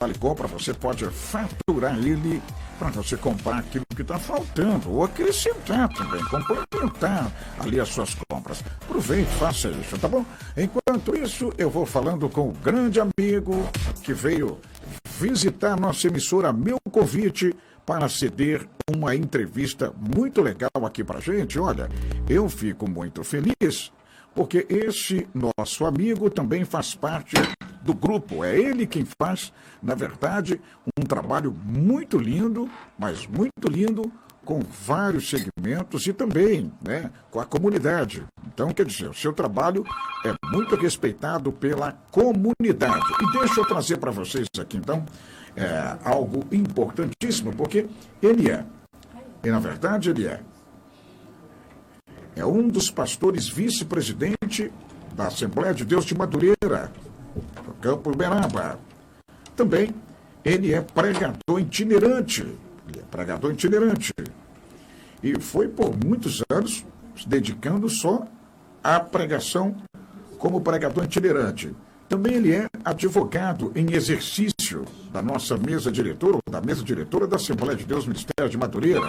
Vale Compra, você pode faturar ele para você comprar aquilo que está faltando, ou acrescentar também, complementar ali as suas compras. Aproveite, faça isso, tá bom? Enquanto isso, eu vou falando com o grande amigo que veio visitar nossa emissora, meu convite para ceder uma entrevista muito legal aqui pra gente. Olha, eu fico muito feliz porque esse nosso amigo também faz parte do grupo. É ele quem faz, na verdade, um trabalho muito lindo, mas muito lindo, com vários segmentos e também, né, com a comunidade. Então, quer dizer, o seu trabalho é muito respeitado pela comunidade. E deixa eu trazer para vocês aqui, então, algo importantíssimo, porque na verdade, ele é um dos pastores vice-presidente da Assembleia de Deus de Madureira, do Campo Beraba. Também ele é pregador itinerante. E foi por muitos anos se dedicando só à pregação como pregador itinerante. Também ele é advogado em exercício da nossa mesa diretora, ou da mesa diretora da Assembleia de Deus Ministério de Madureira.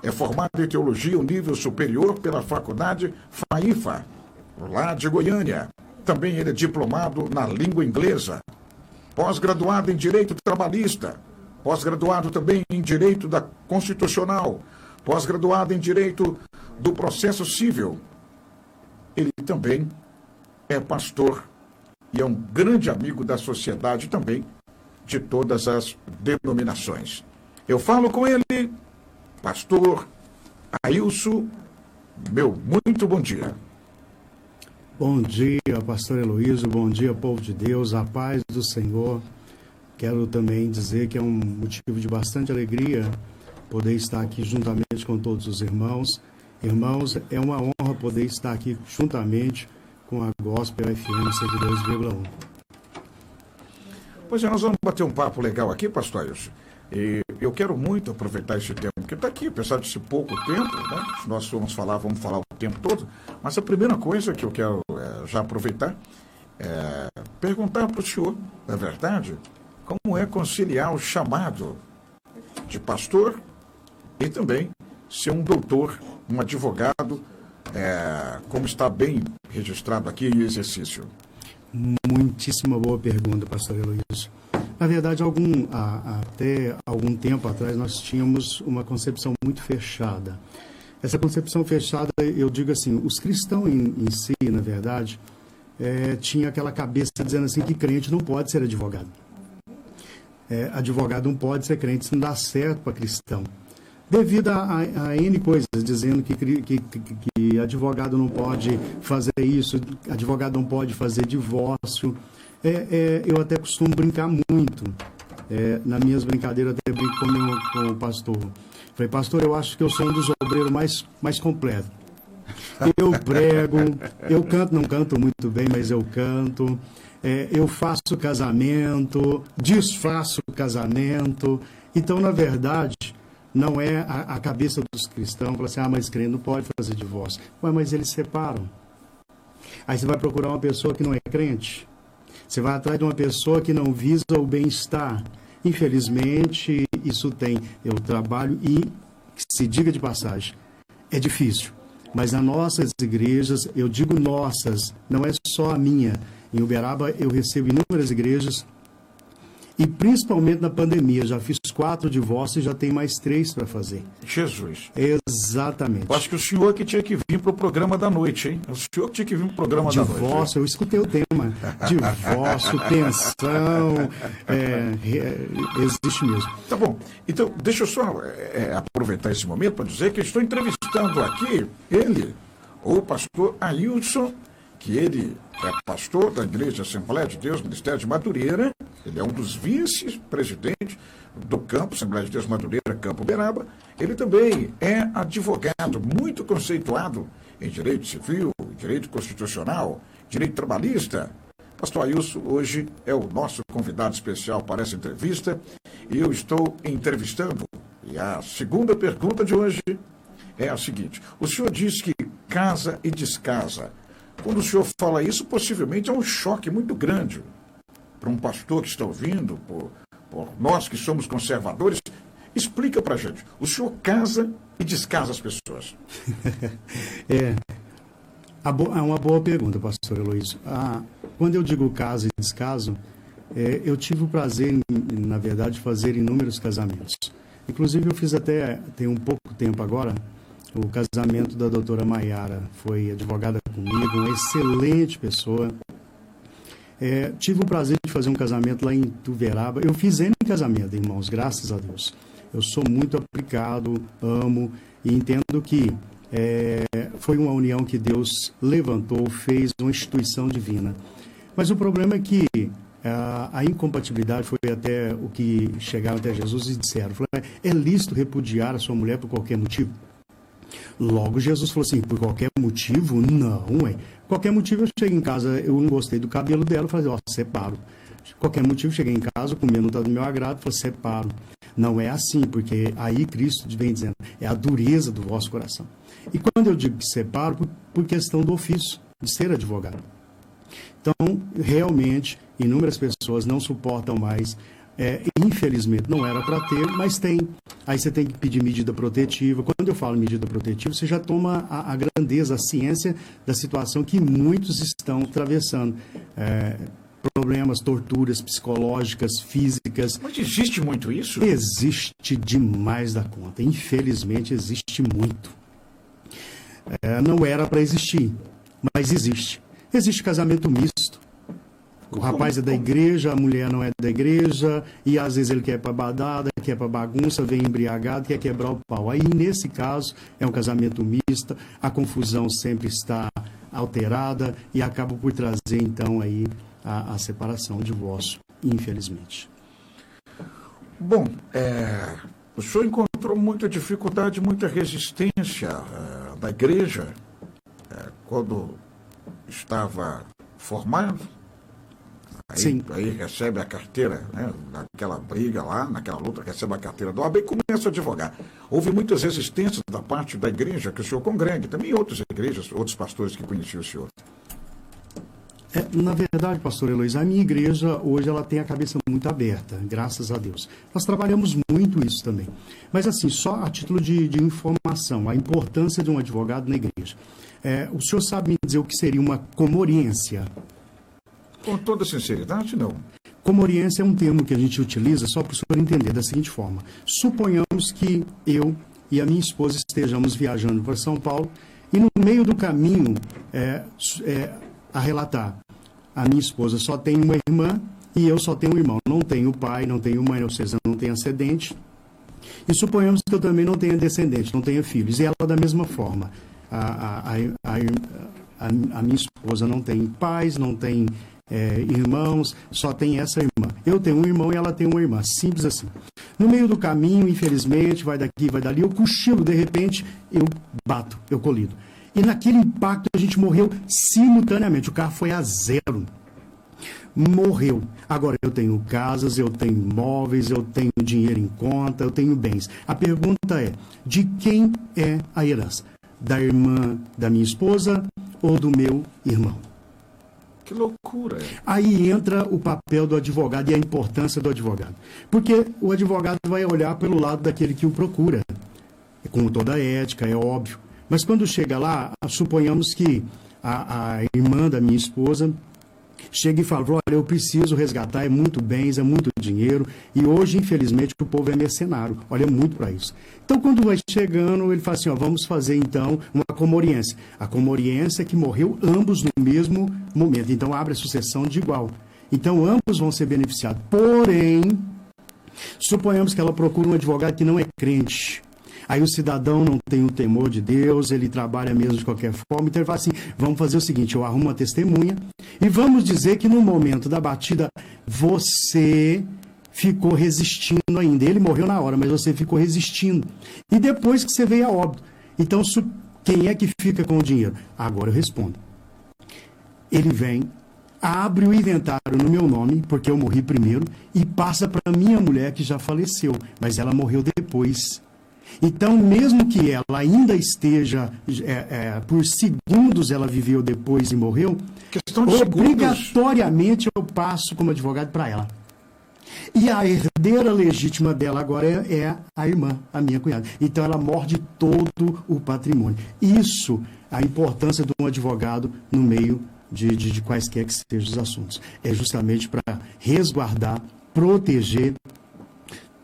É formado em teologia em nível superior pela Faculdade FAIFA, lá de Goiânia. Também ele é diplomado na língua inglesa, pós-graduado em direito trabalhista, pós-graduado também em direito da constitucional, pós-graduado em direito do processo civil. Ele também é pastor e é um grande amigo da sociedade também, de todas as denominações. Eu falo com ele, pastor Ailson, meu muito bom dia. Bom dia, pastor Heloísio, bom dia, povo de Deus, a paz do Senhor. Quero também dizer que é um motivo de bastante alegria poder estar aqui juntamente com todos os irmãos. Irmãos, é uma honra poder estar aqui juntamente com a Gospel FM 102,1. Pois é, nós vamos bater um papo legal aqui, pastor Ailson. E eu quero muito aproveitar esse tempo, porque está aqui, apesar desse pouco tempo, né? Nós vamos falar o tempo todo, mas a primeira coisa que eu quero já aproveitar é perguntar para o senhor, na verdade, como é conciliar o chamado de pastor e também ser um doutor, um advogado, como está bem registrado aqui em exercício. Muitíssima boa pergunta, pastor Heloísio. Na verdade, até algum tempo atrás, nós tínhamos uma concepção muito fechada. Essa concepção fechada, eu digo assim, os cristãos em si, na verdade, tinha aquela cabeça dizendo assim que crente não pode ser advogado. Advogado não pode ser crente, isso não dá certo para cristão. Devido a N coisas, dizendo que advogado não pode fazer isso, advogado não pode fazer divórcio. Eu até costumo brincar muito. Nas minhas brincadeiras, até brinco com o pastor. Falei, pastor, eu acho que eu sou um dos obreiros mais completos. Eu prego, eu canto, não canto muito bem, mas eu canto. Eu faço casamento, desfaço casamento. Então, na verdade, não é a cabeça dos cristãos falar assim, mas crente não pode fazer divórcio. Mas eles separam. Aí você vai procurar uma pessoa que não é crente. Você vai atrás de uma pessoa que não visa o bem-estar. Infelizmente, isso tem. Eu trabalho e, se diga de passagem, é difícil. Mas nas nossas igrejas, eu digo nossas, não é só a minha. Em Uberaba, eu recebo inúmeras igrejas. E principalmente na pandemia, já fiz 4 divórcios e já tem mais 3 para fazer. Jesus. Exatamente. Eu acho que o senhor que tinha que vir para o programa da noite, hein? O senhor que tinha que vir para o programa da noite. Divórcio, eu escutei o tema. Divórcio, pensão, existe mesmo. Tá bom. Então, deixa eu só aproveitar esse momento para dizer que estou entrevistando aqui ele, o pastor Ailson, que ele é pastor da Igreja Assembleia de Deus, Ministério de Madureira. Ele é um dos vice-presidentes do campo, Assembleia de Deus Madureira, Campo Beraba. Ele também é advogado, muito conceituado em direito civil, direito constitucional, direito trabalhista. Pastor Ailson hoje é o nosso convidado especial para essa entrevista e eu estou entrevistando. E a segunda pergunta de hoje é a seguinte: o senhor diz que casa e descasa. Quando o senhor fala isso, possivelmente é um choque muito grande. para um pastor que está ouvindo, por nós que somos conservadores, explica para a gente. O senhor casa e descasa as pessoas. É uma boa pergunta, pastor Heloísio. Quando eu digo caso e descaso, eu tive o prazer, na verdade, de fazer inúmeros casamentos. Inclusive, eu fiz tem um pouco tempo agora, o casamento da doutora Maiara. Foi advogada comigo, uma excelente pessoa. Tive o prazer de fazer um casamento lá em Ituveraba. Eu fiz N casamento, irmãos, graças a Deus. Eu sou muito aplicado, amo e entendo que foi uma união que Deus levantou, fez uma instituição divina. Mas o problema é que a incompatibilidade foi até o que chegaram até Jesus e disseram: é lícito repudiar a sua mulher por qualquer motivo? Logo Jesus falou assim: por qualquer motivo? Não, qualquer motivo eu chego em casa, eu não gostei do cabelo dela, eu falei, separo. Qualquer motivo, cheguei em casa, comer não está do meu agrado, falei, separo. Não é assim, porque aí Cristo vem dizendo, é a dureza do vosso coração. E quando eu digo que separo, por questão do ofício, de ser advogado. Então, realmente, inúmeras pessoas não suportam mais. Infelizmente, não era para ter, mas tem. Aí você tem que pedir medida protetiva. Quando eu falo medida protetiva, você já toma a grandeza, a ciência da situação que muitos estão atravessando. Problemas, torturas psicológicas, físicas. Mas existe muito isso? Existe demais da conta. Infelizmente, existe muito. Não era para existir, mas existe. Existe casamento misto. O rapaz é da igreja, a mulher não é da igreja, e às vezes ele quer ir para badada, quer ir para bagunça, vem embriagado, quer quebrar o pau. Aí, nesse caso, é um casamento misto, a confusão sempre está alterada e acaba por trazer, então, aí a separação, o divórcio, infelizmente. Bom, o senhor encontrou muita dificuldade, muita resistência da igreja quando estava formado? Sim. Aí recebe a carteira, né, naquela briga lá, naquela luta, recebe a carteira do OAB e começa a advogar. Houve muitas resistências da parte da igreja que o senhor congregue, também outras igrejas, outros pastores que conheciam o senhor. Na verdade, pastor Heloísio, a minha igreja hoje ela tem a cabeça muito aberta, graças a Deus. Nós trabalhamos muito isso também. Mas assim, só a título de informação, a importância de um advogado na igreja. O senhor sabe me dizer o que seria uma comoriência? Com toda sinceridade, não. Comoriência é um termo que a gente utiliza só para o senhor entender da seguinte forma. Suponhamos que eu e a minha esposa estejamos viajando para São Paulo e no meio do caminho a relatar, a minha esposa só tem uma irmã e eu só tenho um irmão. Não tenho pai, não tenho mãe, ou seja, não tenho ascendente. E suponhamos que eu também não tenha descendente, não tenha filhos. E ela da mesma forma. A minha esposa não tem pais, não tem irmãos, só tem essa irmã. Eu tenho um irmão e ela tem uma irmã, simples assim. No meio do caminho, infelizmente, vai daqui, vai dali, eu cochilo, de repente, eu bato, eu colido. E naquele impacto a gente morreu simultaneamente, o carro foi a zero. Morreu. Agora, eu tenho casas, eu tenho imóveis, eu tenho dinheiro em conta, eu tenho bens. A pergunta é, de quem é a herança? Da irmã da minha esposa ou do meu irmão? Que loucura! Aí entra o papel do advogado e a importância do advogado. Porque o advogado vai olhar pelo lado daquele que o procura. Com toda a ética, é óbvio. Mas quando chega lá, suponhamos que a irmã da minha esposa chega e fala, olha, eu preciso resgatar, é muito bens, é muito dinheiro, e hoje, infelizmente, o povo é mercenário, olha muito para isso. Então, quando vai chegando, ele fala assim, vamos fazer, então, uma comoriência. A comoriência é que morreu ambos no mesmo momento, então abre a sucessão de igual. Então, ambos vão ser beneficiados. Porém, suponhamos que ela procura um advogado que não é crente. Aí o cidadão não tem o temor de Deus, ele trabalha mesmo de qualquer forma, então ele fala assim, vamos fazer o seguinte, eu arrumo uma testemunha e vamos dizer que no momento da batida você ficou resistindo ainda. Ele morreu na hora, mas você ficou resistindo. E depois que você veio a óbito. Então, quem é que fica com o dinheiro? Agora eu respondo. Ele vem, abre o inventário no meu nome, porque eu morri primeiro, e passa para minha mulher que já faleceu, mas ela morreu depois. Então, mesmo que ela ainda esteja, por segundos ela viveu depois e morreu, questão de obrigatoriamente eu passo como advogado para ela. E a herdeira legítima dela agora é a irmã, a minha cunhada. Então, ela morde todo o patrimônio. Isso, a importância de um advogado no meio de quaisquer que sejam os assuntos. É justamente para resguardar, proteger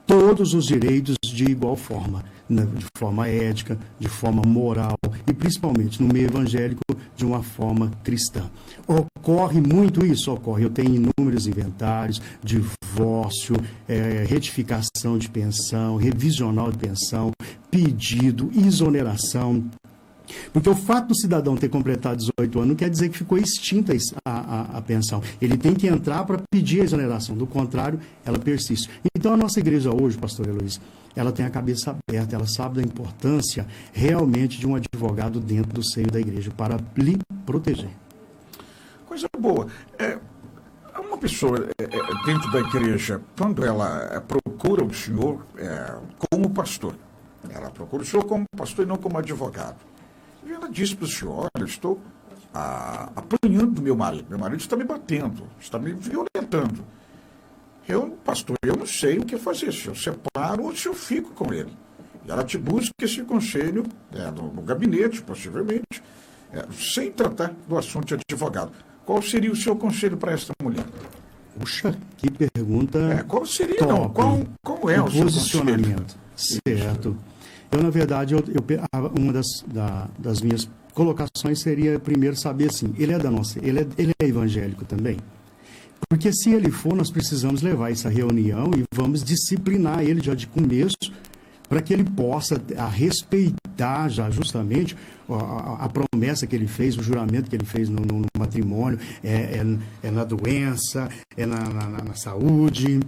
todos os direitos de igual forma, né? De forma ética, de forma moral e principalmente no meio evangélico de uma forma cristã. Ocorre muito isso, ocorre. Eu tenho inúmeros inventários, divórcio, retificação de pensão, revisional de pensão, pedido, exoneração. Porque o fato do cidadão ter completado 18 anos não quer dizer que ficou extinta a pensão. Ele tem que entrar para pedir a exoneração. Do contrário, ela persiste. Então, a nossa igreja hoje, pastor Heloísa, ela tem a cabeça aberta, ela sabe da importância realmente de um advogado dentro do seio da igreja para lhe proteger. Coisa boa. Uma pessoa dentro da igreja, quando ela procura o senhor como pastor, ela procura o senhor como pastor e não como advogado. E ela disse para o senhor: olha, eu estou apanhando do meu marido está me batendo, está me violentando. Pastor, eu não sei o que fazer, se eu separo ou se eu fico com ele. E ela te busca esse conselho no gabinete, possivelmente, sem tratar do assunto de advogado. Qual seria o seu conselho para esta mulher? Puxa, que pergunta. Qual seria? Top. Não, qual é o seu posicionamento? Certo. Eu, na verdade, uma das minhas colocações seria primeiro saber assim, ele é evangélico também? Porque se ele for, nós precisamos levar essa reunião e vamos disciplinar ele já de começo, para que ele possa respeitar já justamente a promessa que ele fez, o juramento que ele fez no matrimônio, na doença, na saúde,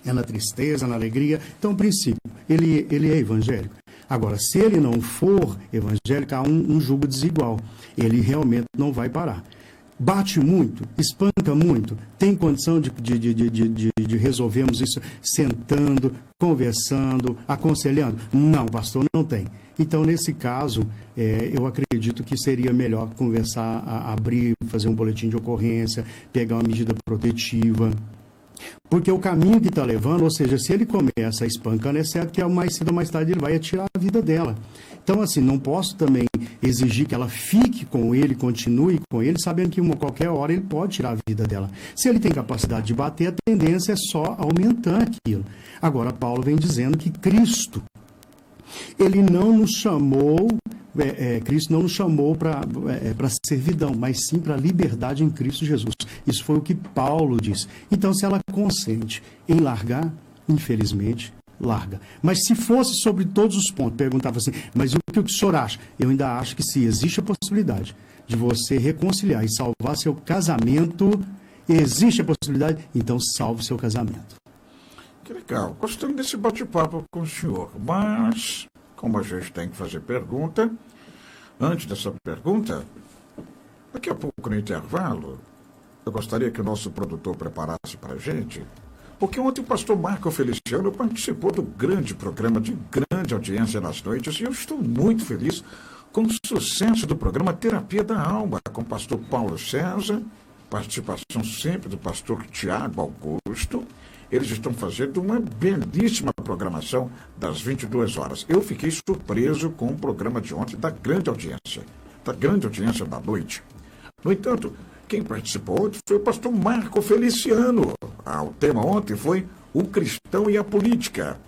na tristeza, na alegria. Então, princípio, ele é evangélico. Agora, se ele não for evangélico, há um julgo desigual. Ele realmente não vai parar. Bate muito, espanca muito, tem condição de resolvermos isso sentando, conversando, aconselhando? Não, pastor, não tem. Então, nesse caso, eu acredito que seria melhor conversar, abrir, fazer um boletim de ocorrência, pegar uma medida protetiva. Porque o caminho que está levando, ou seja, se ele começa espancando, é certo que mais cedo ou mais tarde ele vai atirar a vida dela. Então, assim, não posso também exigir que ela fique com ele, continue com ele, sabendo que qualquer hora ele pode tirar a vida dela. Se ele tem capacidade de bater, a tendência é só aumentar aquilo. Agora, Paulo vem dizendo que Cristo, ele não nos chamou... Cristo não nos chamou para servidão, mas sim para liberdade em Cristo Jesus. Isso foi o que Paulo disse. Então, se ela consente em largar, infelizmente, larga. Mas se fosse sobre todos os pontos, perguntava assim, mas o que o senhor acha? Eu ainda acho que se existe a possibilidade de você reconciliar e salvar seu casamento, existe a possibilidade, então salve seu casamento. Que legal. Gostando desse bate-papo com o senhor, mas... como a gente tem que fazer pergunta, antes dessa pergunta, daqui a pouco no intervalo, eu gostaria que o nosso produtor preparasse para a gente, porque ontem o pastor Marco Feliciano participou do grande programa de grande audiência nas noites, e eu estou muito feliz com o sucesso do programa Terapia da Alma, com o pastor Paulo César, participação sempre do pastor Tiago Augusto. Eles estão fazendo uma belíssima programação das 22 horas. Eu fiquei surpreso com o programa de ontem da grande audiência da noite. No entanto, quem participou ontem foi o pastor Marco Feliciano. O tema ontem foi o cristão e a política.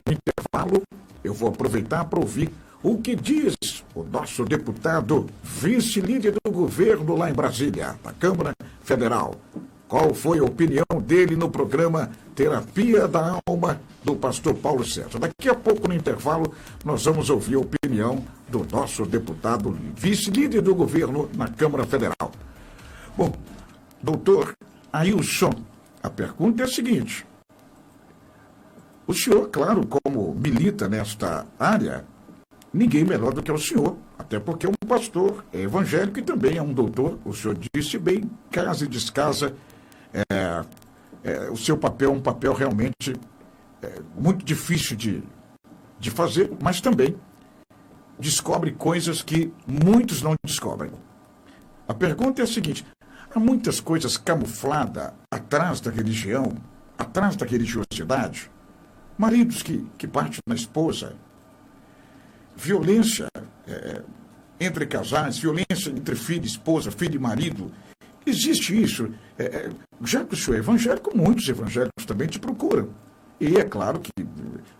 No intervalo, eu vou aproveitar para ouvir o que diz o nosso deputado vice-líder do governo lá em Brasília, da Câmara Federal. Qual foi a opinião dele no programa Terapia da Alma do pastor Paulo César? Daqui a pouco, no intervalo, nós vamos ouvir a opinião do nosso deputado vice-líder do governo na Câmara Federal. Bom, doutor Ailson, a pergunta é a seguinte. O senhor, claro, como milita nesta área, ninguém melhor do que o senhor, até porque é um pastor, é evangélico e também é um doutor. O senhor disse bem, casa e descasa. O seu papel é um papel realmente muito difícil de de fazer, mas também descobre coisas que muitos não descobrem. A pergunta é a seguinte: há muitas coisas camufladas atrás da religião, atrás da religiosidade? Maridos que partem na esposa, violência entre casais, violência entre filho e esposa, filho e marido. Existe isso. Já que o senhor é evangélico, muitos evangélicos também te procuram. E é claro que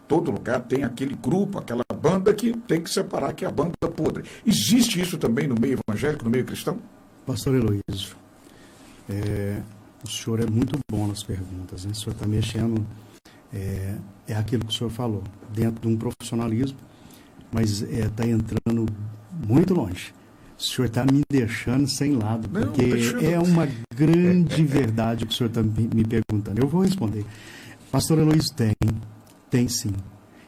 todo lugar tem aquele grupo, aquela banda que tem que separar, que é a banda podre. Existe isso também no meio evangélico, no meio cristão? Pastor Heloísio, o senhor é muito bom nas perguntas, né? O senhor está mexendo, é aquilo que o senhor falou, dentro de um profissionalismo, mas está entrando muito longe. O senhor está me deixando sem lado, porque é uma grande verdade que o senhor está me perguntando. Eu vou responder. Pastor Heloísio, tem sim.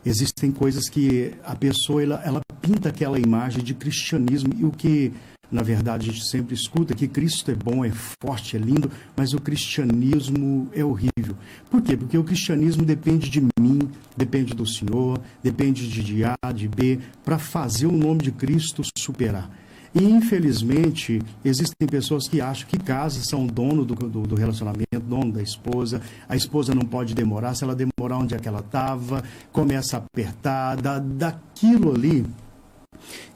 Existem coisas que a pessoa ela pinta aquela imagem de cristianismo, e o que, na verdade, a gente sempre escuta que Cristo é bom, é forte, é lindo, mas o cristianismo é horrível. Por quê? Porque o cristianismo depende de mim, depende do Senhor, depende de A, de B, para fazer o nome de Cristo superar. E, infelizmente, existem pessoas que acham que casas são dono do relacionamento, dono da esposa. A esposa não pode demorar. Se ela demorar onde é que ela estava, começa a apertar. Daquilo ali,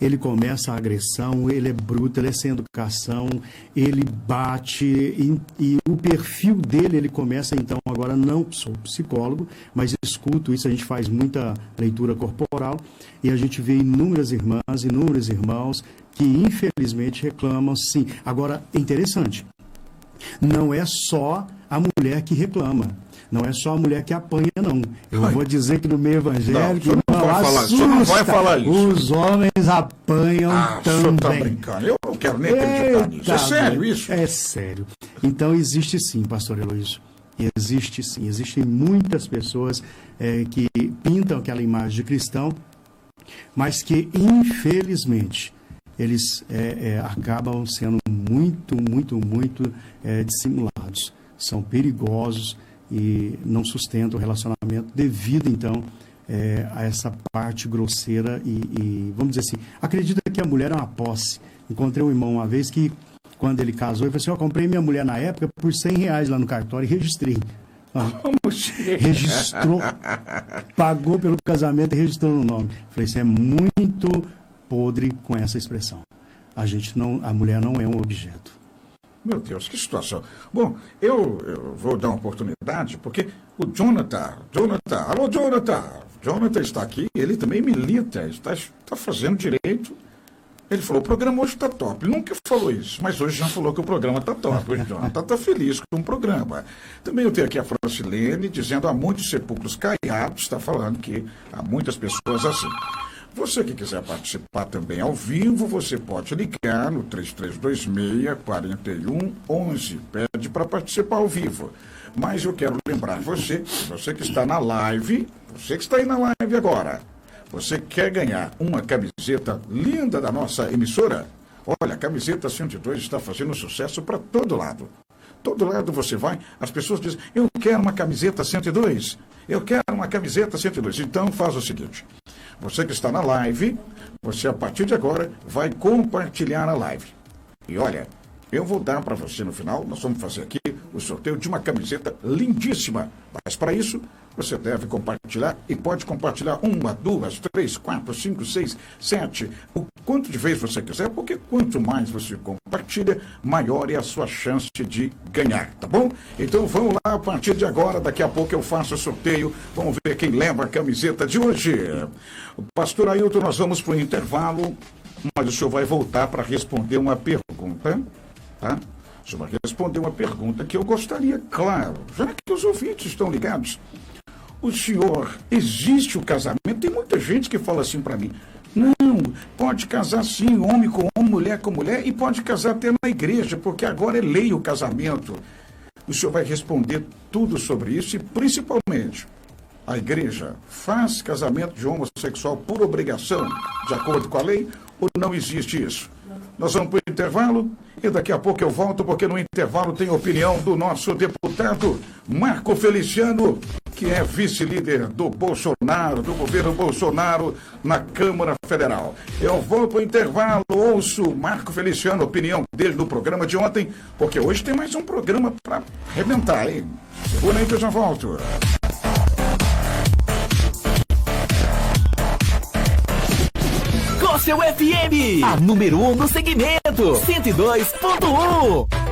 ele começa a agressão, ele é bruto, ele é sem educação, ele bate. E o perfil dele, ele começa, então, agora não sou psicólogo, mas escuto isso, a gente faz muita leitura corporal, e a gente vê inúmeras irmãs, inúmeros irmãos que infelizmente reclamam, sim. Agora, é interessante, não é só a mulher que reclama, não é só a mulher que apanha, não. Eu vou dizer que no meio evangélico, não vai falar isso. Os homens apanham também. O senhor está brincando, eu não quero nem acreditar nisso. É sério isso? É sério. Então, existe sim, pastor Heloísio. Existe sim. Existem muitas pessoas que pintam aquela imagem de cristão, mas que, infelizmente, eles acabam sendo muito dissimulados. São perigosos e não sustentam o relacionamento devido, então, a essa parte grosseira e, vamos dizer assim, acredita que a mulher é uma posse. Encontrei um irmão uma vez que, quando ele casou, ele falou assim: eu comprei minha mulher na época por R$100 lá no cartório e registrei. Registrou, pagou pelo casamento e registrou no nome. Falei, isso é muito podre com essa expressão. A mulher não é um objeto. Meu Deus, que situação. Bom, eu vou dar uma oportunidade, porque o Jonathan, alô Jonathan está aqui, ele também milita, está fazendo direito. Ele falou, o programa hoje está top. Ele nunca falou isso, mas hoje já falou que o programa está top. O Jonathan está feliz com o programa. Também eu tenho aqui a Francilene dizendo, há muitos sepulcros caiados, está falando que há muitas pessoas assim. Você que quiser participar também ao vivo, você pode ligar no 3326-4111. Pede para participar ao vivo. Mas eu quero lembrar você que está na live, você que está aí na live agora, você quer ganhar uma camiseta linda da nossa emissora? Olha, a camiseta 102 está fazendo sucesso para todo lado. Todo lado você vai, as pessoas dizem, eu quero uma camiseta 102. Eu quero uma camiseta 102. Então faz o seguinte, você que está na live, você a partir de agora vai compartilhar a live. E olha, eu vou dar para você no final, nós vamos fazer aqui o sorteio de uma camiseta lindíssima. Mas para isso, você deve compartilhar e pode compartilhar 1, 2, 3, 4, 5, 6, 7, o quanto de vezes você quiser, porque quanto mais você compartilha, maior é a sua chance de ganhar, tá bom? Então vamos lá, a partir de agora, daqui a pouco eu faço o sorteio, vamos ver quem leva a camiseta de hoje. Pastor Ailton, nós vamos para o intervalo, mas o senhor vai voltar para responder uma pergunta, tá? O senhor vai responder uma pergunta que eu gostaria, claro, já que os ouvintes estão ligados. O senhor, existe o casamento? Tem muita gente que fala assim para mim, não, pode casar sim, homem com homem, mulher com mulher, e pode casar até na igreja, porque agora é lei o casamento. O senhor vai responder tudo sobre isso e, principalmente, a igreja faz casamento de homossexual por obrigação, de acordo com a lei, ou não existe isso? Nós vamos para o intervalo e daqui a pouco eu volto, porque no intervalo tem a opinião do nosso deputado Marco Feliciano. que é vice-líder do Bolsonaro, do governo Bolsonaro na Câmara Federal. Eu vou para o intervalo, ouço Marco Feliciano, a opinião dele do programa de ontem, porque hoje tem mais um programa para arrebentar, hein? Segura aí que eu já volto. Gospel FM, a número 1 no segmento, 102.1.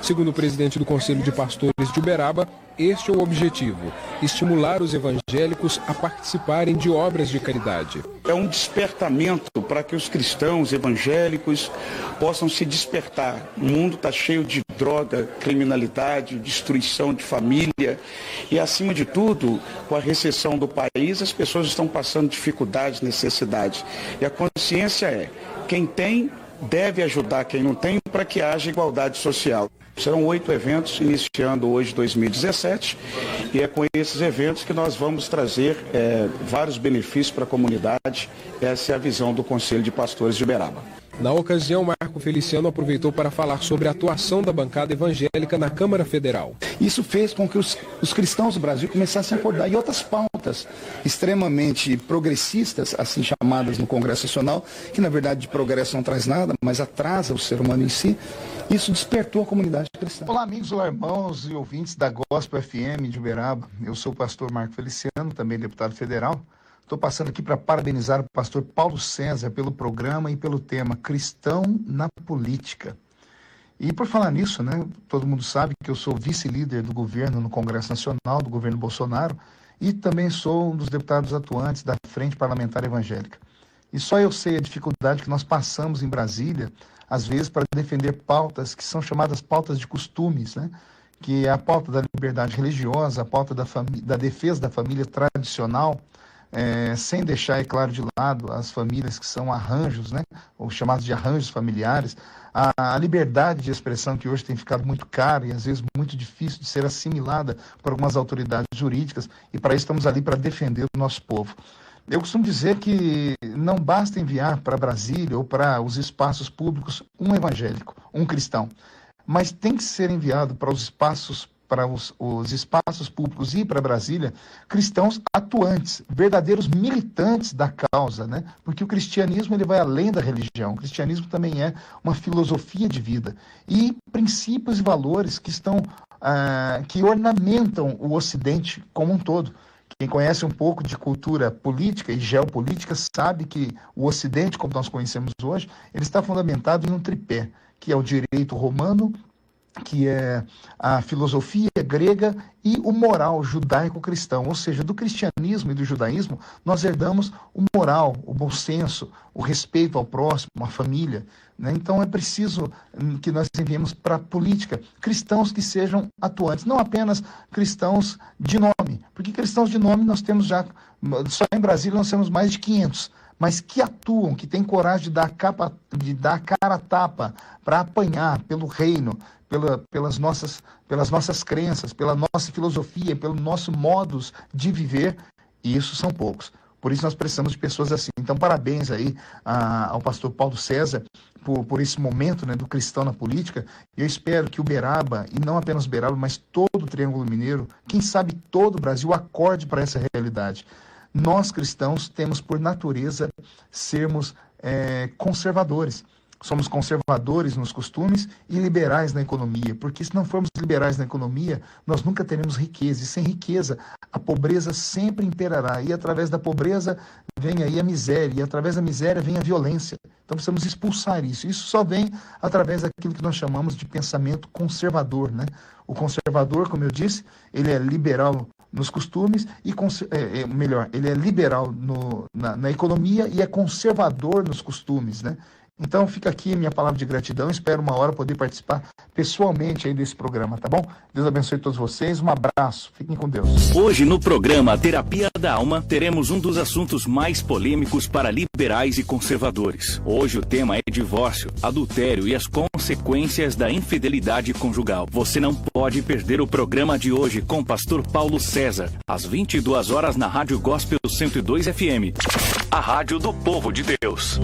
Segundo o presidente do Conselho de Pastores de Uberaba, este é o objetivo: estimular os evangélicos a participarem de obras de caridade. É um despertamento para que os cristãos evangélicos possam se despertar. O mundo está cheio de droga, criminalidade, destruição de família e, acima de tudo, com a recessão do país, as pessoas estão passando dificuldades, necessidades. E a consciência é: quem tem deve ajudar quem não tem, para que haja igualdade social. Serão 8 eventos, iniciando hoje 2017, e é com esses eventos que nós vamos trazer vários benefícios para a comunidade. Essa é a visão do Conselho de Pastores de Uberaba. Na ocasião, Marco Feliciano aproveitou para falar sobre a atuação da bancada evangélica na Câmara Federal. Isso fez com que os cristãos do Brasil começassem a acordar. E outras pautas extremamente progressistas, assim chamadas no Congresso Nacional, que na verdade de progresso não traz nada, mas atrasa o ser humano em si, isso despertou a comunidade cristã. Olá, amigos, olá, irmãos e ouvintes da Gospel FM de Uberaba. Eu sou o pastor Marco Feliciano, também deputado federal. Estou passando aqui para parabenizar o pastor Paulo César pelo programa e pelo tema Cristão na Política. E por falar nisso, né, todo mundo sabe que eu sou vice-líder do governo no Congresso Nacional, do governo Bolsonaro, e também sou um dos deputados atuantes da Frente Parlamentar Evangélica. E só eu sei a dificuldade que nós passamos em Brasília, às vezes, para defender pautas que são chamadas pautas de costumes, né? Que é a pauta da liberdade religiosa, a pauta da defesa da família tradicional, sem deixar, é claro, de lado as famílias que são arranjos, né, ou chamados de arranjos familiares, a liberdade de expressão que hoje tem ficado muito cara e às vezes muito difícil de ser assimilada por algumas autoridades jurídicas, e para isso estamos ali para defender o nosso povo. Eu costumo dizer que não basta enviar para Brasília ou para os espaços públicos um evangélico, um cristão, mas tem que ser enviado para os espaços públicos e para Brasília, cristãos atuantes, verdadeiros militantes da causa, né? Porque o cristianismo ele vai além da religião. O cristianismo também é uma filosofia de vida e princípios e valores que ornamentam o Ocidente como um todo. Quem conhece um pouco de cultura política e geopolítica sabe que o Ocidente, como nós conhecemos hoje, ele está fundamentado em um tripé, que é o direito romano, que é a filosofia grega e o moral judaico-cristão. Ou seja, do cristianismo e do judaísmo, nós herdamos o moral, o bom senso, o respeito ao próximo, à família, né? Então é preciso que nós enviemos para a política cristãos que sejam atuantes, não apenas cristãos de nome, porque cristãos de nome nós temos já, só em Brasília nós temos mais de 500, mas que atuam, que têm coragem de dar a cara a tapa para apanhar pelo reino, pelas nossas crenças, pela nossa filosofia, pelo nosso modus de viver, e isso são poucos. Por isso nós precisamos de pessoas assim. Então, parabéns aí ao pastor Paulo César por esse momento, né, do cristão na política. Eu espero que Uberaba, e não apenas Uberaba, mas todo o Triângulo Mineiro, quem sabe todo o Brasil, acorde para essa realidade. Nós cristãos temos por natureza sermos conservadores. Somos conservadores nos costumes e liberais na economia, porque se não formos liberais na economia, nós nunca teremos riqueza, e sem riqueza a pobreza sempre imperará, e através da pobreza vem aí a miséria, e através da miséria vem a violência. Então precisamos expulsar isso. Isso só vem através daquilo que nós chamamos de pensamento conservador, né? O conservador, como eu disse, ele é liberal nos costumes, e ele é liberal na economia e é conservador nos costumes, né? Então fica aqui a minha palavra de gratidão, espero uma hora poder participar pessoalmente aí desse programa, tá bom? Deus abençoe todos vocês, um abraço, fiquem com Deus. Hoje no programa Terapia da Alma, teremos um dos assuntos mais polêmicos para liberais e conservadores. Hoje o tema é divórcio, adultério e as consequências da infidelidade conjugal. Você não pode perder o programa de hoje com o pastor Paulo César, às 22 horas na Rádio Gospel 102 FM, a rádio do povo de Deus.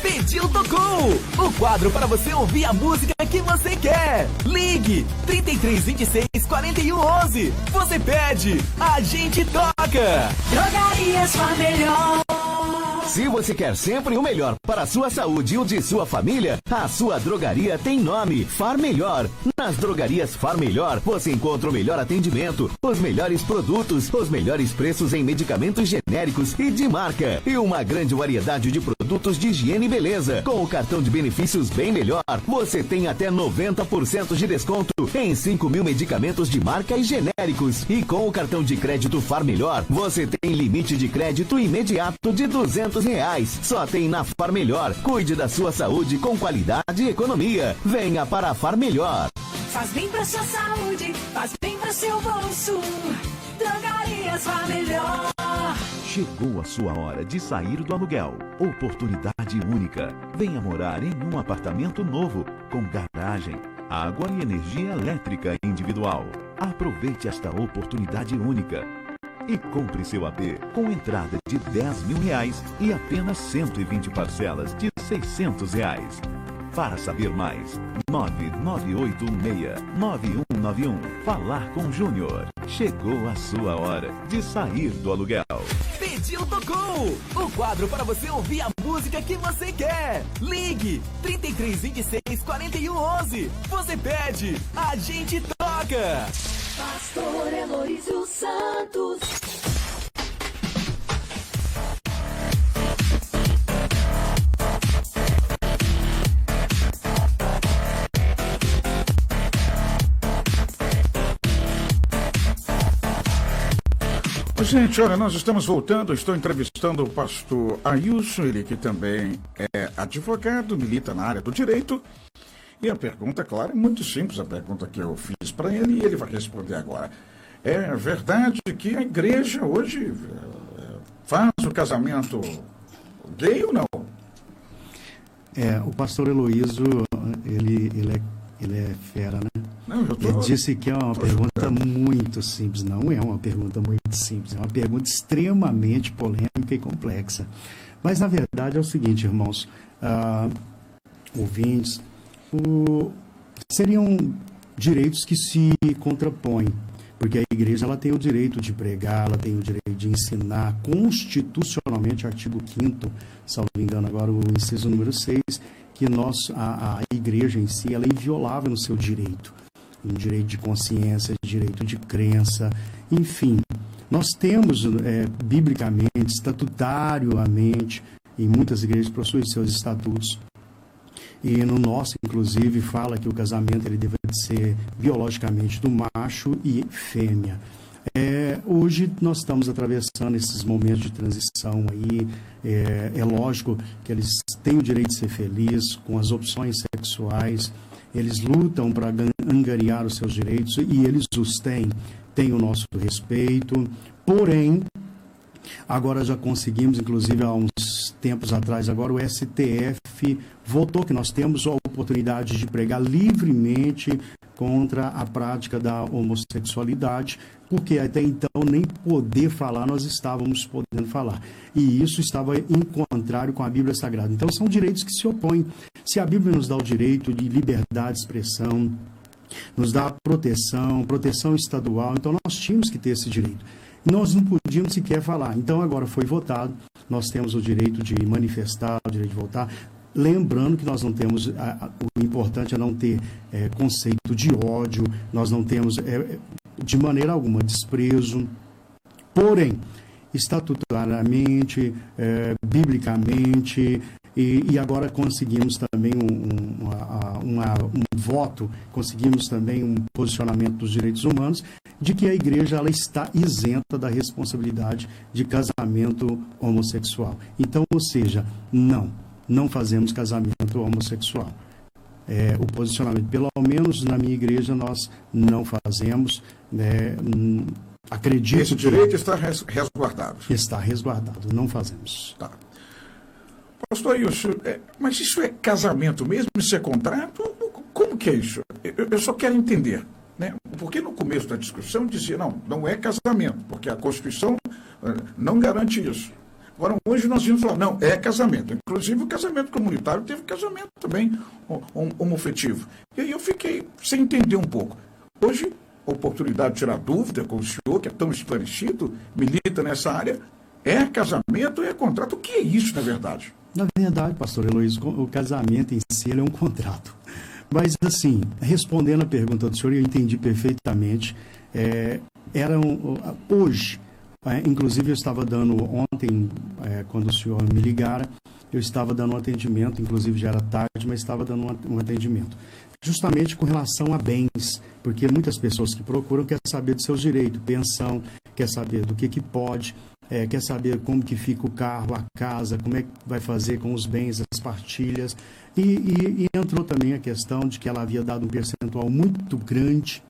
Pediu, tocou! O quadro para você ouvir a música que você quer. Ligue 3326 4111. Você pede, a gente toca. Drogarias Far Melhor. Se você quer sempre o melhor para a sua saúde e o de sua família, a sua drogaria tem nome, Far Melhor. Nas drogarias Far Melhor, você encontra o melhor atendimento, os melhores produtos, os melhores preços em medicamentos genéricos e de marca. E uma grande variedade de produtos de higiene e beleza. Com o cartão de benefícios Bem Melhor, você tem até 90% de desconto em 5.000 medicamentos de marca e genéricos. E com o cartão de crédito Far Melhor, você tem limite de crédito imediato de R$200. Só tem na Far Melhor. Cuide da sua saúde com qualidade e economia. Venha para a Far Melhor. Faz bem pra sua saúde, faz bem pra seu bolso. Drogarias Far Melhor. Chegou a sua hora de sair do aluguel. Oportunidade única. Venha morar em um apartamento novo, com garagem, água e energia elétrica individual. Aproveite esta oportunidade única e compre seu AP com entrada de R$10.000 e apenas 120 parcelas de R$600. Para saber mais, 9986-9191. Falar com Júnior. Chegou a sua hora de sair do aluguel. Pediu, tocou! O quadro para você ouvir a música que você quer. Ligue 3326-4111. Você pede, a gente toca. Pastor Eloísio Santos. Gente, olha, nós estamos voltando, estou entrevistando o pastor Ailson, ele que também é advogado, milita na área do direito. E a pergunta, claro, é muito simples, a pergunta que eu fiz para ele, e ele vai responder agora. É verdade que a igreja hoje faz o casamento gay ou não? O pastor Eloísio, ele é fera, né? Não, Ele disse que é uma pergunta muito simples. Não é uma pergunta muito simples, é uma pergunta extremamente polêmica e complexa. Mas, na verdade, é o seguinte, irmãos, ouvintes, seriam direitos que se contrapõem, porque a igreja ela tem o direito de pregar, ela tem o direito de ensinar constitucionalmente, artigo 5º, salvo engano agora o inciso número 6, que a igreja em si ela é inviolável no seu direito, um direito de consciência, direito de crença, enfim. Nós temos, biblicamente, estatutariamente, e muitas igrejas possuem seus estatutos, e no nosso, inclusive, fala que o casamento ele deve ser biologicamente do macho e fêmea. Hoje nós estamos atravessando esses momentos de transição aí, é lógico que eles têm o direito de ser felizes com as opções sexuais, eles lutam para angariar os seus direitos e eles os têm o nosso respeito, porém, agora já conseguimos, inclusive há uns tempos atrás, agora o STF votou que nós temos a oportunidade de pregar livremente contra a prática da homossexualidade, porque até então nem poder falar nós estávamos podendo falar. E isso estava em contrário com a Bíblia Sagrada. Então são direitos que se opõem. Se a Bíblia nos dá o direito de liberdade de expressão, nos dá proteção estadual, então nós tínhamos que ter esse direito. Nós não podíamos sequer falar. Então agora foi votado, nós temos o direito de manifestar, o direito de votar. Lembrando que nós não temos, o importante é não ter conceito de ódio, nós não temos de maneira alguma desprezo, porém, estatutariamente, biblicamente, e agora conseguimos também um voto, conseguimos também um posicionamento dos direitos humanos, de que a igreja ela está isenta da responsabilidade de casamento homossexual. Então, ou seja, não fazemos casamento homossexual. O posicionamento, pelo menos na minha igreja, nós não fazemos. Acredito esse direito está resguardado. Está resguardado, não fazemos. Tá. Pastor Ailson, mas isso é casamento mesmo? Isso é contrato? Como que é isso? Eu só quero entender. Né? Porque no começo da discussão dizia, não é casamento, porque a Constituição não garante isso. Agora, hoje nós vimos falar, não, é casamento. Inclusive, o casamento comunitário teve casamento também homofetivo. E aí eu fiquei sem entender um pouco. Hoje, oportunidade de tirar dúvida com o senhor, que é tão esclarecido, milita nessa área. É casamento, é contrato? O que é isso, na verdade? Na verdade, pastor Heloísio, o casamento em si ele é um contrato. Mas, assim, respondendo a pergunta do senhor, eu entendi perfeitamente. Hoje, inclusive eu estava dando ontem, quando o senhor me ligara, eu estava dando um atendimento, inclusive já era tarde, mas estava dando um atendimento. Justamente com relação a bens, porque muitas pessoas que procuram querem saber dos seus direitos, pensão, quer saber do que pode, quer saber como que fica o carro, a casa, como é que vai fazer com os bens, as partilhas. E entrou também a questão de que ela havia dado um percentual muito grande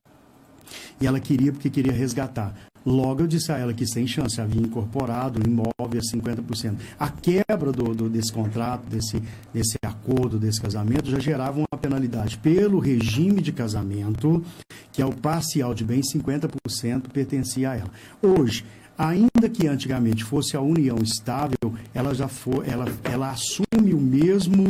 e ela queria resgatar. Logo eu disse a ela que sem chance, havia incorporado o imóvel a 50%. A quebra desse contrato, desse acordo, desse casamento, já gerava uma penalidade pelo regime de casamento, que é o parcial de bens, 50% pertencia a ela. Hoje, ainda que antigamente fosse a união estável, ela assume o mesmo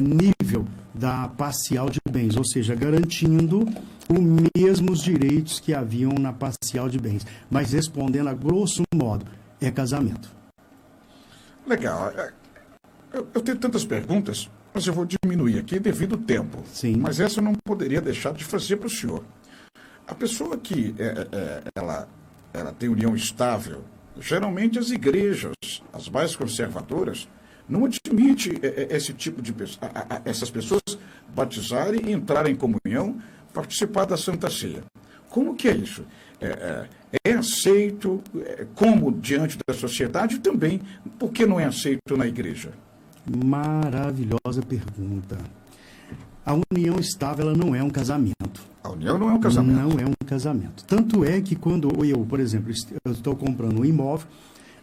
nível da parcial de bens, ou seja, garantindo os mesmos direitos que haviam na parcial de bens. Mas respondendo a grosso modo, é casamento. Legal. Eu tenho tantas perguntas, mas eu vou diminuir aqui devido ao tempo. Sim. Mas essa eu não poderia deixar de fazer para o senhor. A pessoa que ela tem união estável, geralmente as igrejas, as mais conservadoras, não admite esse tipo de essas pessoas batizarem, entrarem em comunhão, participar da Santa Ceia. Como que é isso? É aceito como diante da sociedade também? Por que não é aceito na igreja? Maravilhosa pergunta. A união estável ela não é um casamento. A união não é um casamento? Não é um casamento. Tanto é que quando eu, por exemplo, eu estou comprando um imóvel,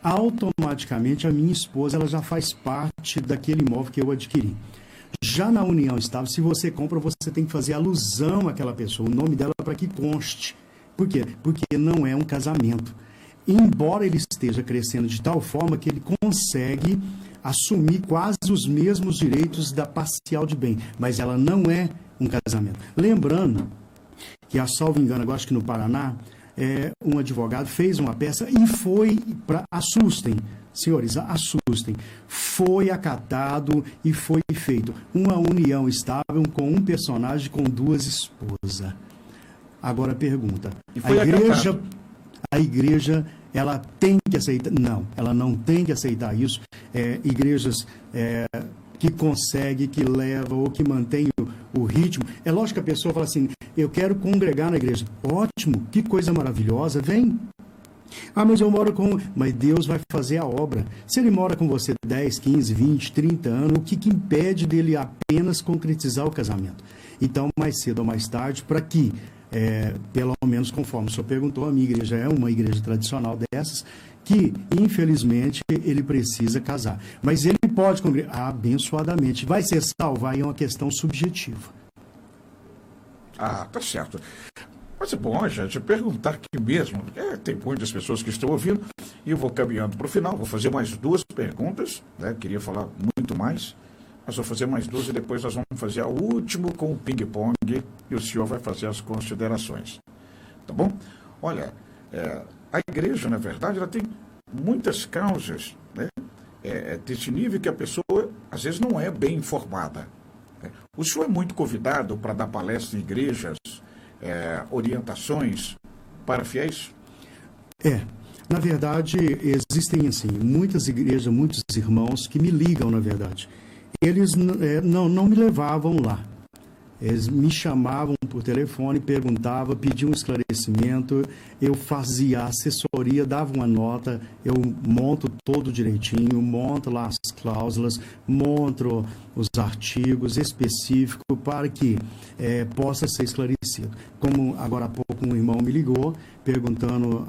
automaticamente a minha esposa ela já faz parte daquele imóvel que eu adquiri. Já na união estável, se você compra, você tem que fazer alusão àquela pessoa, o nome dela para que conste. Por quê? Porque não é um casamento. Embora ele esteja crescendo de tal forma que ele consegue assumir quase os mesmos direitos da parcial de bem, mas ela não é um casamento. Lembrando que, a salvo engano, agora acho que no Paraná, um advogado fez uma peça e foi para... Assustem, senhores, assustem. Foi acatado e foi feito uma união estável com um personagem com duas esposas. Agora pergunta, a igreja ela tem que aceitar? Não, ela não tem que aceitar isso. Igrejas que conseguem, que levam ou que mantêm o ritmo. É lógico que a pessoa fala assim, eu quero congregar na igreja. Ótimo, que coisa maravilhosa, vem. Mas eu moro com... Mas Deus vai fazer a obra. Se ele mora com você 10, 15, 20, 30 anos, o que impede dele apenas concretizar o casamento? Então, mais cedo ou mais tarde, para que, pelo menos conforme o senhor perguntou, a minha igreja é uma igreja tradicional dessas, que, infelizmente, ele precisa casar. Mas ele pode congregar abençoadamente. Vai ser salvo? Aí é uma questão subjetiva. Ah, tá certo. Mas é bom, gente, perguntar aqui mesmo, porque tem muitas pessoas que estão ouvindo, e eu vou caminhando para o final, vou fazer mais duas perguntas, né? Queria falar muito mais, mas vou fazer mais duas e depois nós vamos fazer a última com o ping-pong e o senhor vai fazer as considerações. Tá bom? Olha, a igreja, na verdade, ela tem muitas causas, né? Desse nível que a pessoa, às vezes, não é bem informada. Né? O senhor é muito convidado para dar palestras em igrejas, orientações para fiéis? Na verdade, existem, assim, muitas igrejas, muitos irmãos que me ligam, na verdade. Eles não me levavam lá. Eles me chamavam por telefone, perguntavam, pediam um esclarecimento, eu fazia a assessoria, dava uma nota, eu monto todo direitinho, monto lá as cláusulas, monto os artigos específicos para que possa ser esclarecido. Como agora há pouco um irmão me ligou, perguntando,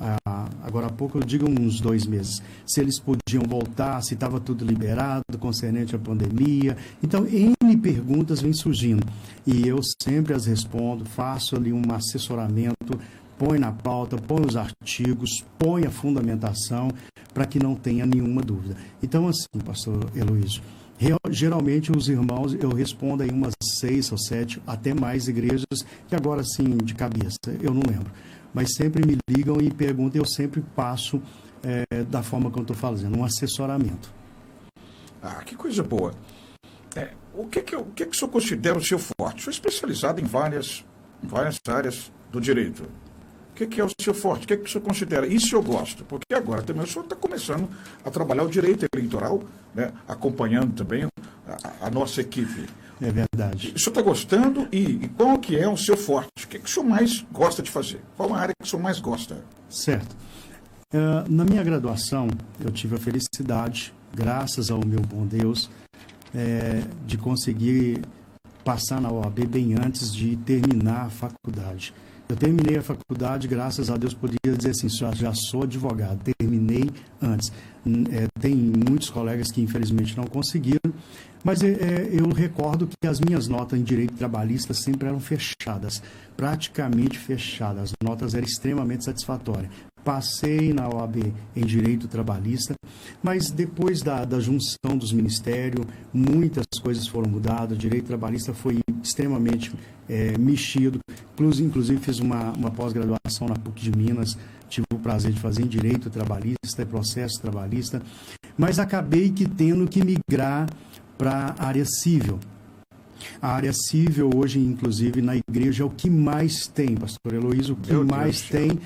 agora há pouco, eu digo uns 2 meses, se eles podiam voltar, se estava tudo liberado, concernente à pandemia. Então, N perguntas vêm surgindo. E eu sempre as respondo, faço ali um assessoramento, põe na pauta, põe os artigos, põe a fundamentação, para que não tenha nenhuma dúvida. Então, assim, pastor Heloísio, Geralmente os irmãos, eu respondo aí umas 6 ou 7, até mais igrejas, que agora sim, de cabeça, eu não lembro. Mas sempre me ligam e perguntam, eu sempre passo da forma que eu estou fazendo, um assessoramento. Ah, que coisa boa. O que o senhor considera o seu forte? O senhor é especializado em várias áreas do direito. O que é o seu forte? O que o senhor considera? Isso eu gosto, porque agora também o senhor está começando a trabalhar o direito eleitoral, né, acompanhando também a nossa equipe. É verdade. O senhor está gostando e qual que é o seu forte? O que o senhor mais gosta de fazer? Qual a área que o senhor mais gosta? Certo. Na minha graduação, eu tive a felicidade, graças ao meu bom Deus, de conseguir passar na OAB bem antes de terminar a faculdade. Eu terminei a faculdade, graças a Deus, podia dizer assim, já sou advogado, terminei antes. Tem muitos colegas que infelizmente não conseguiram, mas eu recordo que as minhas notas em direito trabalhista sempre eram fechadas, praticamente fechadas. As notas eram extremamente satisfatórias. Passei na OAB em direito trabalhista, mas depois da junção dos ministérios, muitas coisas foram mudadas, o direito trabalhista foi extremamente mexido, inclusive fiz uma pós-graduação na PUC de Minas, tive o prazer de fazer em direito trabalhista e processo trabalhista, mas acabei tendo que migrar para a área civil. A área civil hoje, inclusive, na igreja é o que mais tem, pastor Heloísio, o que mais tem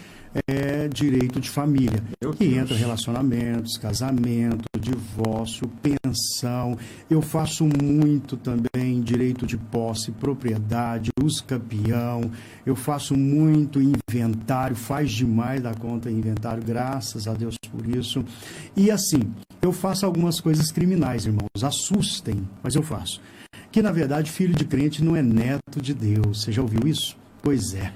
é direito de família, que entra relacionamentos, casamento, divórcio, pensão. Eu faço muito também direito de posse, propriedade, uso campeão. Eu faço muito inventário, faz demais da conta inventário, graças a Deus por isso. E assim, eu faço algumas coisas criminais, irmãos, assustem, mas eu faço. Que na verdade filho de crente não é neto de Deus. Você já ouviu isso? Pois é.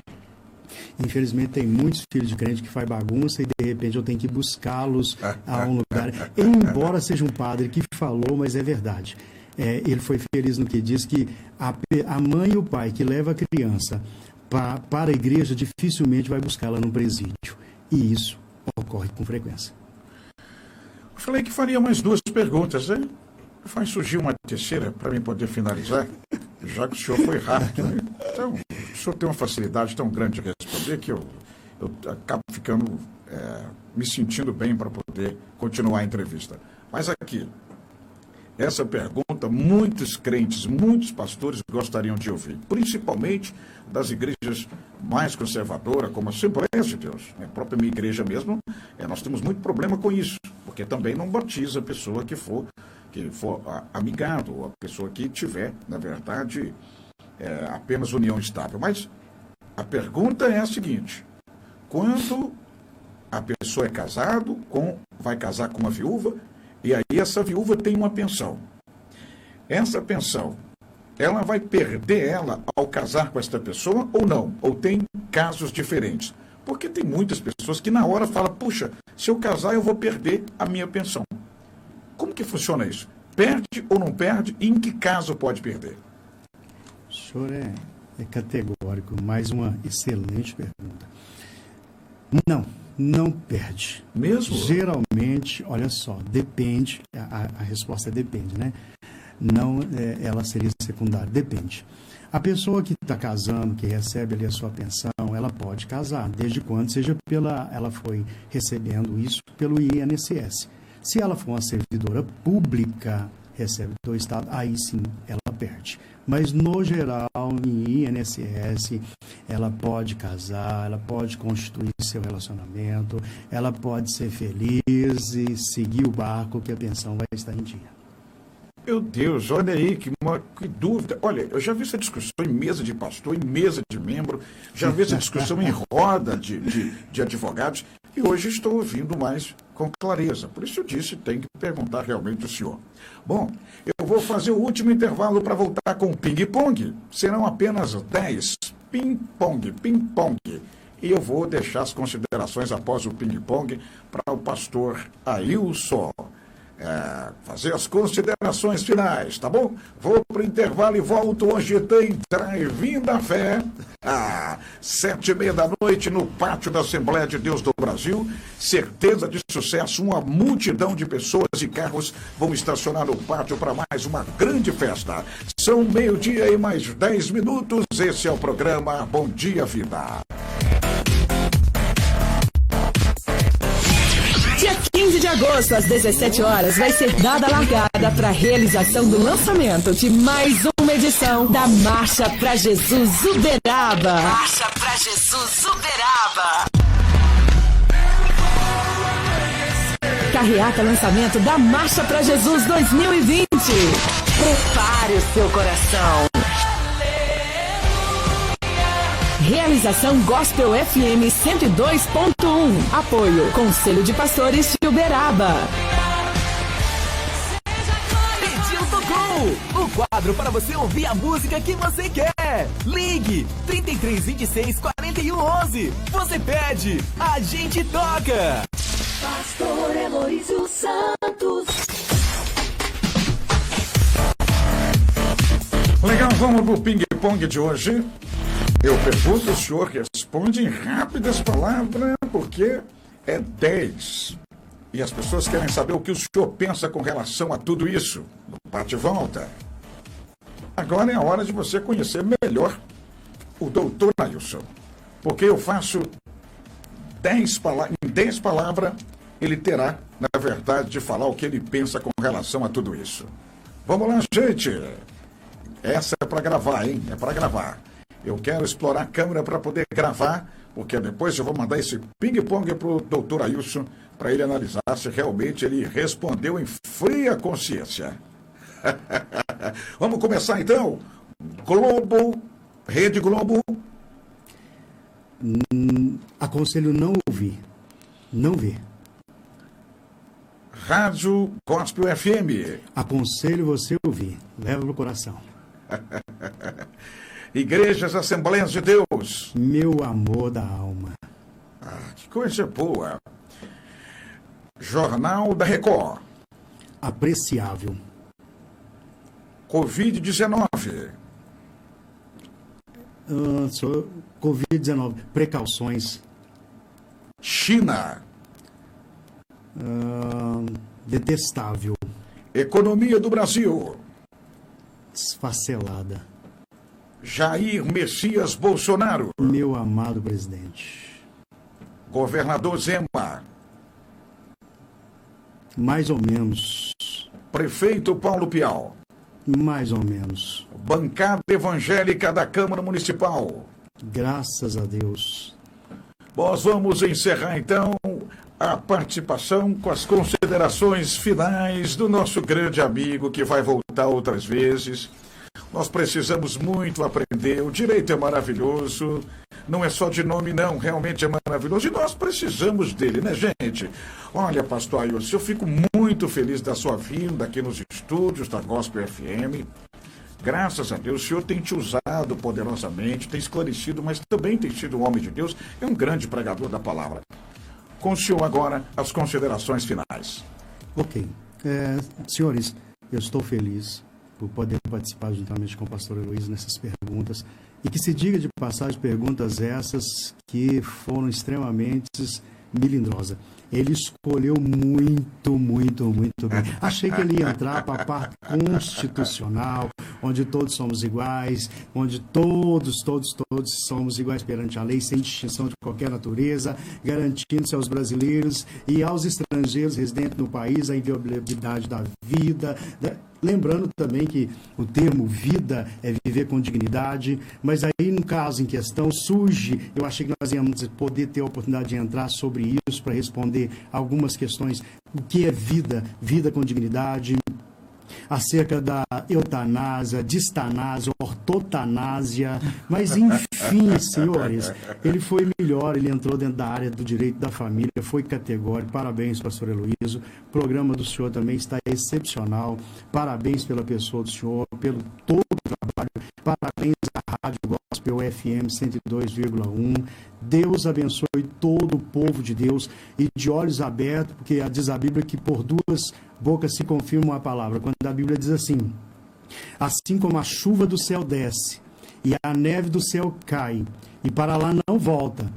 Infelizmente tem muitos filhos de crente que faz bagunça e de repente eu tenho que buscá-los a um lugar. Embora seja um padre que falou, mas é verdade. Ele foi feliz no que diz que a mãe e o pai que leva a criança para a igreja dificilmente vai buscá-la no presídio. E isso ocorre com frequência. Eu falei que faria mais 2 perguntas, né? Vai surgir uma terceira para mim poder finalizar, já que o senhor foi rápido. Né? Então, o senhor tem uma facilidade tão grande de responder que eu acabo ficando, me sentindo bem para poder continuar a entrevista. Mas aqui, essa pergunta, muitos crentes, muitos pastores gostariam de ouvir, principalmente das igrejas mais conservadoras, como a Assembleia de Deus. A própria minha igreja mesmo, nós temos muito problema com isso, porque também não batiza a pessoa que for amigado, ou a pessoa que tiver, na verdade, apenas união estável. Mas a pergunta é a seguinte: quando a pessoa é casado, vai casar com uma viúva, e aí essa viúva tem uma pensão. Essa pensão, ela vai perder ela ao casar com esta pessoa ou não? Ou tem casos diferentes? Porque tem muitas pessoas que na hora falam, puxa, se eu casar eu vou perder a minha pensão. Como que funciona isso? Perde ou não perde? E em que caso pode perder? O senhor é categórico. Mais uma excelente pergunta. Não perde. Mesmo? Geralmente, olha só, depende. A resposta é depende, né? Não, ela seria secundária. Depende. A pessoa que está casando, que recebe ali a sua pensão, ela pode casar, desde quando seja ela foi recebendo isso pelo INSS. Se ela for uma servidora pública, recebe do Estado, aí sim ela perde. Mas, no geral, em INSS, ela pode casar, ela pode constituir seu relacionamento, ela pode ser feliz e seguir o barco que a pensão vai estar em dia. Meu Deus, olha aí, que dúvida. Olha, eu já vi essa discussão em mesa de pastor, em mesa de membro, já vi essa discussão em roda de advogados, e hoje estou ouvindo mais com clareza. Por isso eu disse, tem que perguntar realmente ao senhor. Bom, eu vou fazer o último intervalo para voltar com o ping-pong. Serão apenas 10. Ping-pong. E eu vou deixar as considerações após o ping-pong para o pastor Ailson. fazer as considerações finais, tá bom? Vou pro intervalo e volto. Hoje tem Drive-In da Fé, às 7h30 no pátio da Assembleia de Deus do Brasil. Certeza de sucesso, uma multidão de pessoas e carros vão estacionar no pátio para mais uma grande festa. São 12h e mais 10 minutos. Esse é o programa Bom Dia Vida. Dia 15 de agosto, às 17 horas, vai ser dada a largada para a realização do lançamento de mais uma edição da Marcha pra Jesus Uberaba. Marcha pra Jesus Uberaba. Carreata lançamento da Marcha pra Jesus 2020. Prepare o seu coração. Realização Gospel FM 102.1. Apoio Conselho de Pastores de Uberaba. Pediu, tocou! O quadro para você ouvir a música que você quer. Ligue 33 26 41 11. Você pede, a gente toca. Pastor Eloísio Santos. Legal, vamos pro ping-pong de hoje. Eu pergunto, o senhor responde em rápidas palavras, porque é 10. E as pessoas querem saber o que o senhor pensa com relação a tudo isso. Bate e volta. Agora é a hora de você conhecer melhor o doutor Ailson. Porque eu faço 10 palavras, em 10 palavras, ele terá, na verdade, de falar o que ele pensa com relação a tudo isso. Vamos lá, gente. Essa é para gravar, hein? É para gravar. Eu quero explorar a câmera para poder gravar, porque depois eu vou mandar esse ping-pong para o doutor Ailson, para ele analisar se realmente ele respondeu em fria consciência. Vamos começar então? Globo, Rede Globo. Aconselho não ouvir, não ver. Rádio Gospel FM. Aconselho você ouvir, leva no coração. Igrejas Assembleias de Deus. Meu amor da alma. Que coisa boa. Jornal da Record. Apreciável. Covid-19. Covid-19. Precauções. China. Detestável. Economia do Brasil. Esfacelada. Jair Messias Bolsonaro. Meu amado presidente. Governador Zema. Mais ou menos. Prefeito Paulo Pial. Mais ou menos. Bancada evangélica da Câmara Municipal. Graças a Deus. Nós vamos encerrar então a participação com as considerações finais do nosso grande amigo que vai voltar outras vezes. Nós precisamos muito aprender, o direito é maravilhoso, não é só de nome não, realmente é maravilhoso, e nós precisamos dele, né, gente? Olha, pastor Ailson, eu fico muito feliz da sua vinda aqui nos estúdios da Gospel FM. Graças a Deus, o senhor tem te usado poderosamente, tem esclarecido, mas também tem sido um homem de Deus, é um grande pregador da palavra. Com o senhor agora, as considerações finais. Ok. Senhores, eu estou feliz por poder participar juntamente com o pastor Eloísio nessas perguntas, e que se diga de passagem, perguntas essas que foram extremamente melindrosas. Ele escolheu muito bem. Achei que ele ia entrar para a parte constitucional, onde todos somos iguais, onde todos somos iguais perante a lei, sem distinção de qualquer natureza, garantindo-se aos brasileiros e aos estrangeiros residentes no país a inviolabilidade da vida. Lembrando também que o termo vida é viver com dignidade, mas aí no caso em questão surge, eu achei que nós íamos poder ter a oportunidade de entrar sobre isso para responder algumas questões. O que é vida? Vida com dignidade, acerca da eutanásia, distanásia, ortotanásia, mas enfim, senhores, ele foi melhor, ele entrou dentro da área do direito da família, foi categórico. Parabéns, pastor Eloísio, o programa do senhor também está excepcional, parabéns pela pessoa do senhor, pelo todo o trabalho, parabéns à Rádio Gospel FM 102,1, Deus abençoe todo o povo de Deus e de olhos abertos, porque diz a Bíblia que por duas boca se confirma a palavra. Quando a Bíblia diz assim: assim como a chuva do céu desce e a neve do céu cai, e para lá não volta,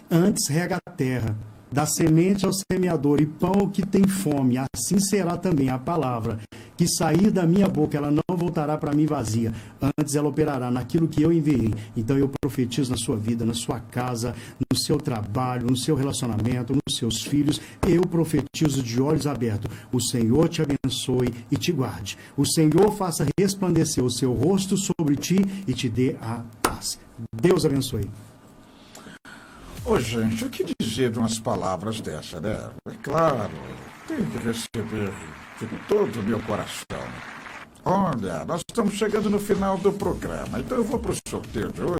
antes rega a terra, dá semente ao semeador e pão ao que tem fome, assim será também a palavra que sair da minha boca, ela não voltará para mim vazia, antes ela operará naquilo que eu enviei. Então eu profetizo na sua vida, na sua casa, no seu trabalho, no seu relacionamento, nos seus filhos, eu profetizo de olhos abertos: o Senhor te abençoe e te guarde, o Senhor faça resplandecer o seu rosto sobre ti e te dê a paz. Deus abençoe. Ô, gente, o que dizer de umas palavras dessa, né? É claro, tem que receber de todo o meu coração. Olha, nós estamos chegando no final do programa, então eu vou para o sorteio de hoje.